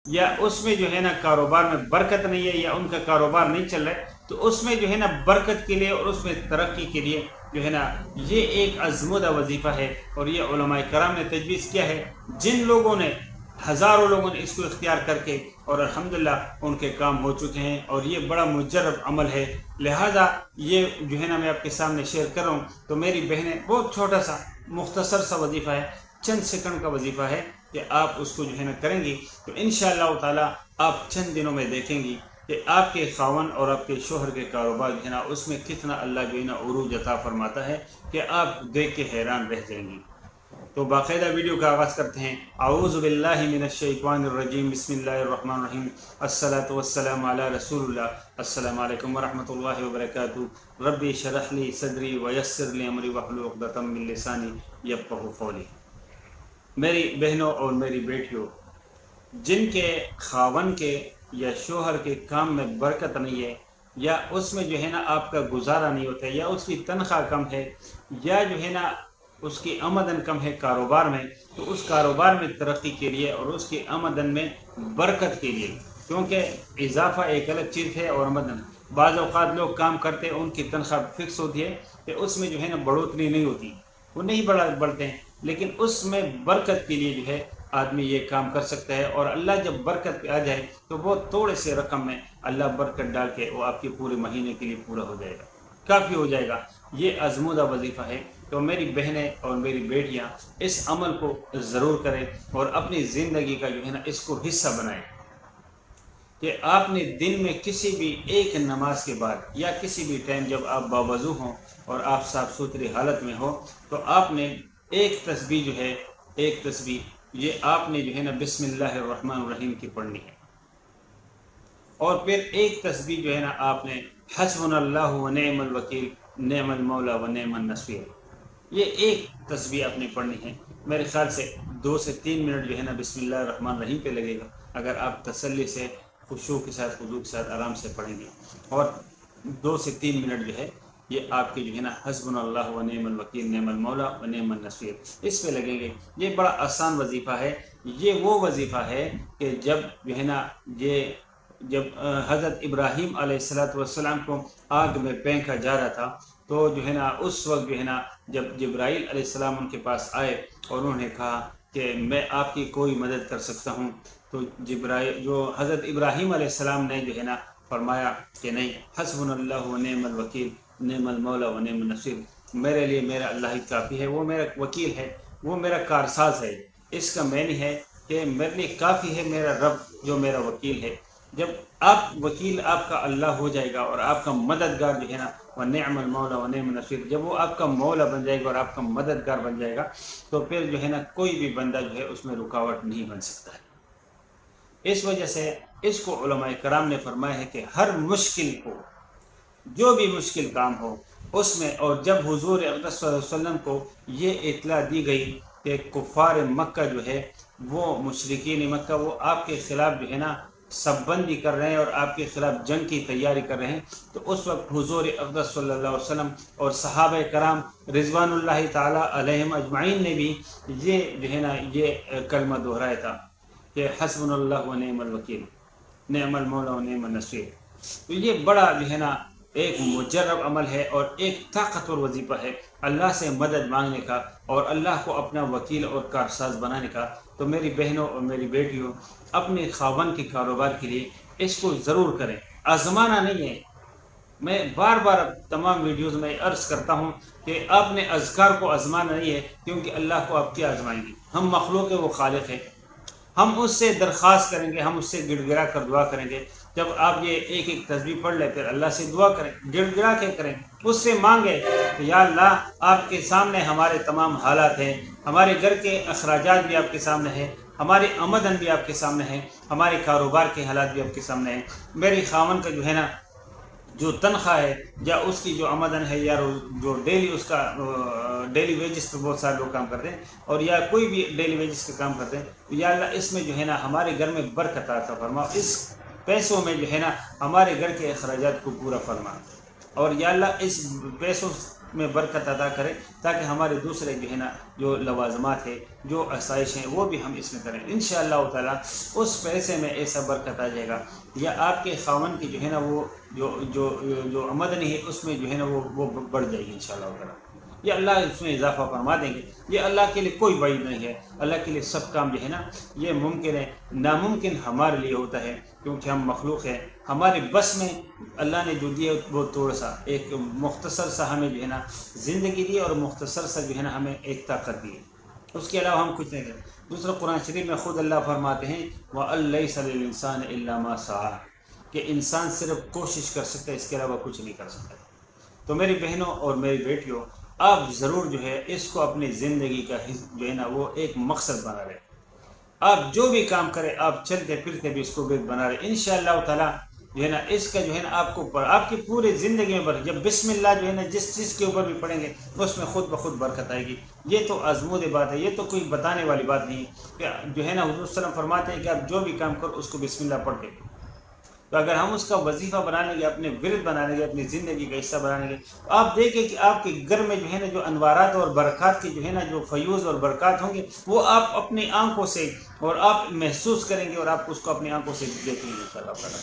یا اس میں جو ہے نا کاروبار میں برکت نہیں ہے، یا ان کا کاروبار نہیں چل رہا ہے، تو اس میں جو ہے نا برکت کے لیے اور اس میں ترقی کے لیے جو ہے نا یہ ایک آزمودہ وظیفہ ہے، اور یہ علماء کرام نے تجویز کیا ہے۔ جن لوگوں نے، ہزاروں لوگوں نے اس کو اختیار کر کے، اور الحمدللہ ان کے کام ہو چکے ہیں، اور یہ بڑا مجرب عمل ہے، لہذا یہ جو ہے نا میں آپ کے سامنے شیئر کر رہا ہوں۔ تو میری بہنیں، بہت چھوٹا سا مختصر سا وظیفہ ہے، چند سیکنڈ کا وظیفہ ہے، کہ آپ اس کو جو ہے نا کریں گی تو انشاءاللہ تعالیٰ آپ چند دنوں میں دیکھیں گی کہ آپ کے خاون اور آپ کے شوہر کے کاروبار جو ہے نا اس میں کتنا اللہ جو ہے نا عروج عطا فرماتا ہے، کہ آپ دیکھ کے حیران رہ جائیں گی۔ تو باقاعدہ ویڈیو کا آغاز کرتے ہیں۔ اعوذ باللہ من الشیطان الرجیم، بسم اللہ الرحمن الرحیم، الصلاۃ والسلام علی رسول اللہ۔ السلام علیکم ورحمۃ اللہ وبرکاتہ۔ ربی اشرح لی صدری ویسر لی امری واحلل عقدۃ من لسانی یفقہوا قولی۔ میری بہنوں اور میری بیٹیوں، جن کے خاون کے یا شوہر کے کام میں برکت نہیں ہے، یا اس میں جو ہے نا آپ کا گزارا نہیں ہوتا ہے، یا اس کی تنخواہ کم ہے، یا جو ہے نا اس کی آمدن کم ہے کاروبار میں، تو اس کاروبار میں ترقی کے لیے اور اس کی آمدن میں برکت کے لیے، کیونکہ اضافہ ایک الگ چیز ہے اور آمدن، بعض اوقات لوگ کام کرتے ہیں ان کی تنخواہ فکس ہوتی ہے، کہ اس میں جو ہے نا بڑھوتری نہیں ہوتی، وہ نہیں بڑھتے ہیں، لیکن اس میں برکت کے لیے جو ہے آدمی یہ کام کر سکتا ہے، اور اللہ جب برکت پہ آ جائے تو وہ تھوڑے سے رقم میں اللہ برکت ڈال کے وہ آپ کے پورے مہینے کے لیے پورا ہو جائے گا، کافی ہو جائے گا۔ یہ آزمودہ وظیفہ ہے، تو میری بہنیں اور میری بیٹیاں اس عمل کو ضرور کریں، اور اپنی زندگی کا جو ہے نا اس کو حصہ بنائیں، کہ آپ نے دن میں کسی بھی ایک نماز کے بعد یا کسی بھی ٹائم جب آپ باوضو ہوں اور آپ صاف ستھری حالت میں ہو، تو آپ نے ایک تسبیح جو ہے، ایک تسبیح یہ آپ نے جو ہے نا بسم اللہ الرحمن الرحیم کی پڑھنی ہے، اور پھر ایک تسبیح جو ہے نا آپ نے حسبنا اللہ و نعم الوکیل، نعم المولا و نعم النصیر، یہ ایک تسبیح اپنی پڑھنی ہے۔ میرے خیال سے 2 سے 3 منٹ جو ہے نا بسم اللہ الرحمن الرحیم پہ لگے گا، اگر آپ تسلی سے، خشوع کے ساتھ، خضوع کے ساتھ آرام سے پڑھیں گے، اور 2 سے 3 منٹ جو ہے یہ آپ کے جو ہے نا حسبنا اللہ و نعم الوکیل، نعم المولا و نعم النصیر اس پہ لگیں گے۔ یہ بڑا آسان وظیفہ ہے۔ یہ وہ وظیفہ ہے کہ جب جو ہے نا جب حضرت ابراہیم علیہ السلام کو آگ میں پھینکا جا رہا تھا، تو جو ہے نا اس وقت جو ہے نا جب جبرائیل علیہ السلام ان کے پاس آئے اور انہوں نے کہا کہ میں آپ کی کوئی مدد کر سکتا ہوں، تو جو حضرت ابراہیم علیہ السلام نے جو ہے نا فرمایا کہ نہیں، حسبنا اللہ و نعم الوکیل، نعم المولا و نعم النصیر، میرے لیے میرا اللہ ہی کافی ہے، وہ میرا وکیل ہے، وہ میرا کارساز ہے۔ اس کا معنی ہے کہ میرے لیے کافی ہے میرا رب جو میرا وکیل ہے۔ جب آپ وکیل آپ کا اللہ ہو جائے گا اور آپ کا مددگار جو ہے نا وَنِعْمَ الْمَوْلَى وَنِعْمَ النَّصِيرُ، جب وہ آپ کا مولا بن جائے گا اور آپ کا مددگار بن جائے گا، تو پھر جو ہے نا کوئی بھی بندہ جو ہے اس میں رکاوٹ نہیں بن سکتا ہے۔ اس وجہ سے اس کو علماء کرام نے فرمایا ہے کہ ہر مشکل کو، جو بھی مشکل کام ہو اس میں، اور جب حضور اقدس صلی اللہ علیہ وسلم کو یہ اطلاع دی گئی کہ کفار مکہ جو ہے، وہ مشرکین مکہ، وہ آپ کے خلاف جو ہے نا سب بندی کر رہے ہیں اور آپ کے خلاف جنگ کی تیاری کر رہے ہیں، تو اس وقت حضور اقدس صلی اللہ علیہ وسلم اور صحابہ کرام رضوان اللہ تعالی علیہم اجمعین نے بھی یہ جو ہے نا یہ کلمہ دہرایا تھا کہ حسبنا اللہ و نعم الوکیل، نعم المولا و نعم النصیر۔ تو یہ بڑا جو ہے نا ایک مجرب عمل ہے اور ایک طاقتور وظیفہ ہے اللہ سے مدد مانگنے کا اور اللہ کو اپنا وکیل اور کارساز بنانے کا۔ تو میری بہنوں اور میری بیٹیوں، اپنے خاون کے کاروبار کے لیے اس کو ضرور کریں، آزمانا نہیں ہے۔ میں بار بار تمام ویڈیوز میں عرض کرتا ہوں کہ آپ نے اذکار کو آزمانا نہیں ہے، کیونکہ اللہ کو آپ کیا آزمائیں گے؟ ہم مخلوق ہے، وہ خالق ہے۔ ہم اس سے درخواست کریں گے، ہم اس سے گڑ گڑا کر دعا کریں گے۔ جب آپ یہ ایک ایک تسبیح پڑھ لیں، پھر اللہ سے دعا کریں، گڑ گڑا کے کریں، اس سے مانگیں کہ یا اللہ آپ کے سامنے ہمارے تمام حالات ہیں، ہمارے گھر کے اخراجات بھی آپ کے سامنے ہیں، ہماری آمدن بھی آپ کے سامنے ہیں، ہمارے کاروبار کے حالات بھی آپ کے سامنے ہیں۔ میری خاون کا جو ہے نا جو تنخواہ ہے یا اس کی جو آمدن ہے، یا جو ڈیلی اس کا ڈیلی ویجز پہ بہت سارے لوگ کام کرتے ہیں، اور یا کوئی بھی ڈیلی ویجز کا کام کرتے ہیں، تو یا اللہ اس میں جو ہے نا ہمارے گھر میں برکت عطا فرما، اس پیسوں میں جو ہے نا ہمارے گھر کے اخراجات کو پورا فرما، اور یا اللہ اس پیسوں میں برکت عطا کرے، تاکہ ہمارے دوسرے جو ہے نا جو لوازمات ہے، جو آسائش ہیں، وہ بھی ہم اس میں کریں انشاءاللہ تعالیٰ۔ اس پیسے میں ایسا برکت آ جائے گا، یا آپ کے خاوند کی جو ہے نا وہ جو آمدنی ہے اس میں جو ہے نا وہ بڑھ جائے گی انشاءاللہ تعالیٰ۔ یہ اللہ اس میں اضافہ فرما دیں گے۔ یہ اللہ کے لیے کوئی بعید نہیں ہے، اللہ کے لیے سب کام جو ہے نا یہ ممکن ہے، ناممکن ہمارے لیے ہوتا ہے کیونکہ ہم مخلوق ہیں۔ ہمارے بس میں اللہ نے جو دیا وہ تھوڑا سا ایک مختصر سا ہمیں جو ہے نا زندگی دی، اور مختصر سا جو ہے نا ہمیں ایک طاقت دی، اس کے علاوہ ہم کچھ نہیں کرتے۔ دوسرا قرآن شریف میں خود اللہ فرماتے ہیں وَأَن لَيْسَ لِلْإِنسَانِ إِلَّا مَا سَعَىٰ، کہ انسان صرف کوشش کر سکتا ہے، اس کے علاوہ کچھ نہیں کر سکتا۔ تو میری بہنوں اور میری بیٹیوں، آپ ضرور جو ہے اس کو اپنی زندگی کا جو ہے نا وہ ایک مقصد بنا رہے۔ آپ جو بھی کام کریں، آپ چلتے پھرتے بھی اس کو بنا رہے انشاءاللہ تعالیٰ جو ہے نا اس کا جو ہے نا آپ کو آپ کی پورے زندگی میں برکت، جب بسم اللہ جو ہے نا جس چیز کے اوپر بھی پڑھیں گے اس میں خود بخود برکت آئے گی۔ یہ تو آزمود بات ہے، یہ تو کوئی بتانے والی بات نہیں ہے کہ جو ہے نا حضور صلی اللہ علیہ وسلم فرماتے ہیں کہ آپ جو بھی کام کرو اس کو بسم اللہ پڑھ کے، تو اگر ہم اس کا وظیفہ بنا لیں گے، اپنے ورد بنا لیں گے، اپنی زندگی کا حصہ بنا لیں گے، تو آپ دیکھیں کہ آپ کے گھر میں جو ہے نا جو انوارات اور برکات کی جو ہے نا جو فیوز اور برکات ہوں گے، وہ آپ اپنی آنکھوں سے اور آپ محسوس کریں گے، اور آپ اس کو اپنی آنکھوں سے دیکھیں گے انشاءاللہ تعالیٰ۔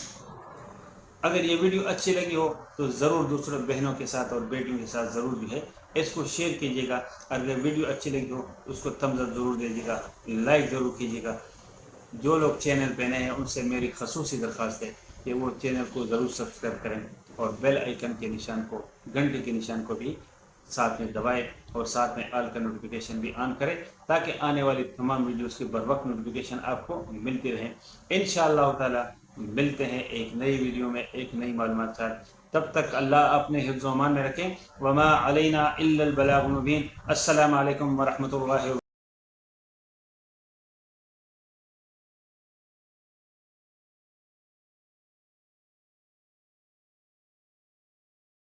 اگر یہ ویڈیو اچھی لگی ہو تو ضرور دوسرے بہنوں کے ساتھ اور بیٹیوں کے ساتھ ضرور جو ہے اس کو شیئر کیجیے گا۔ اگر ویڈیو اچھی لگی ہو اس کو تھمز اپ ضرور دیجیے گا، لائک ضرور کیجیے گا۔ جو لوگ چینل پہ نئے ہیں ان سے میری خصوصی درخواست ہے کہ وہ چینل کو ضرور سبسکرائب کریں، اور بیل آئیکن کے نشان کو، گھنٹی کے نشان کو بھی ساتھ میں دبائیں، اور ساتھ میں آل کا نوٹیفیکیشن بھی آن کریں، تاکہ آنے والی تمام ویڈیوز کی بر وقت نوٹیفیکیشن آپ کو ملتی رہیں۔ انشاءاللہ تعالیٰ ملتے ہیں ایک نئی ویڈیو میں ایک نئی معلومات ساتھ۔ تب تک اللہ اپنے حفظ و امان میں رکھیں۔ وما علینا الا البلاغ المبین۔ السلام علیکم ورحمۃ اللہ وبرکاتہ۔